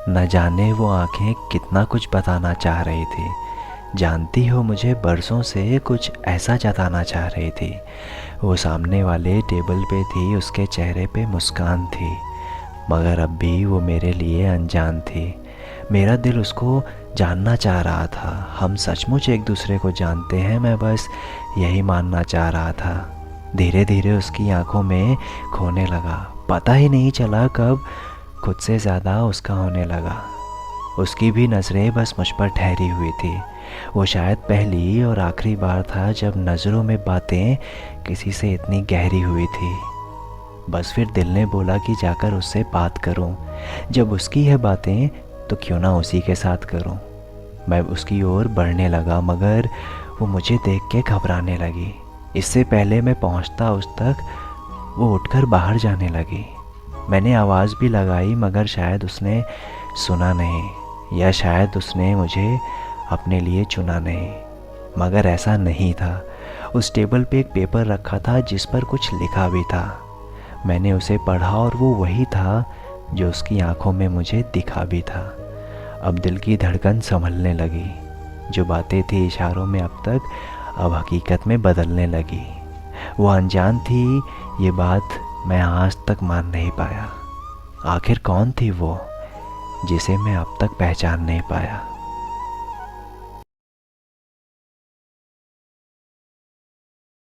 न जाने वो आंखें कितना कुछ बताना चाह रही थी। जानती हो, मुझे बरसों से कुछ ऐसा जताना चाह रही थी। वो सामने वाले टेबल पे थी, उसके चेहरे पे मुस्कान थी, मगर अब भी वो मेरे लिए अनजान थी। मेरा दिल उसको जानना चाह रहा था। हम सचमुच एक दूसरे को जानते हैं, मैं बस यही मानना चाह रहा था। धीरे धीरे उसकी आंखों में खोने लगा। पता ही नहीं चला कब खुद से ज़्यादा उसका होने लगा। उसकी भी नज़रें बस मुझ पर ठहरी हुई थी। वो शायद पहली और आखिरी बार था जब नज़रों में बातें किसी से इतनी गहरी हुई थी। बस फिर दिल ने बोला कि जाकर उससे बात करूं। जब उसकी है बातें तो क्यों ना उसी के साथ करूं। मैं उसकी ओर बढ़ने लगा, मगर वो मुझे देख के घबराने लगी। इससे पहले मैं पहुंचता उस तक वो उठकर बाहर जाने लगी। मैंने आवाज़ भी लगाई, मगर शायद उसने सुना नहीं, या शायद उसने मुझे अपने लिए चुना नहीं। मगर ऐसा नहीं था। उस टेबल पे एक पेपर रखा था जिस पर कुछ लिखा भी था। मैंने उसे पढ़ा और वो वही था जो उसकी आंखों में मुझे दिखा भी था। अब दिल की धड़कन संभलने लगी। जो बातें थी इशारों में अब हकीकत में बदलने लगी। वो अनजान थी, ये बात मैं आज तक मान नहीं पाया। आखिर कौन थी वो जिसे मैं अब तक पहचान नहीं पाया।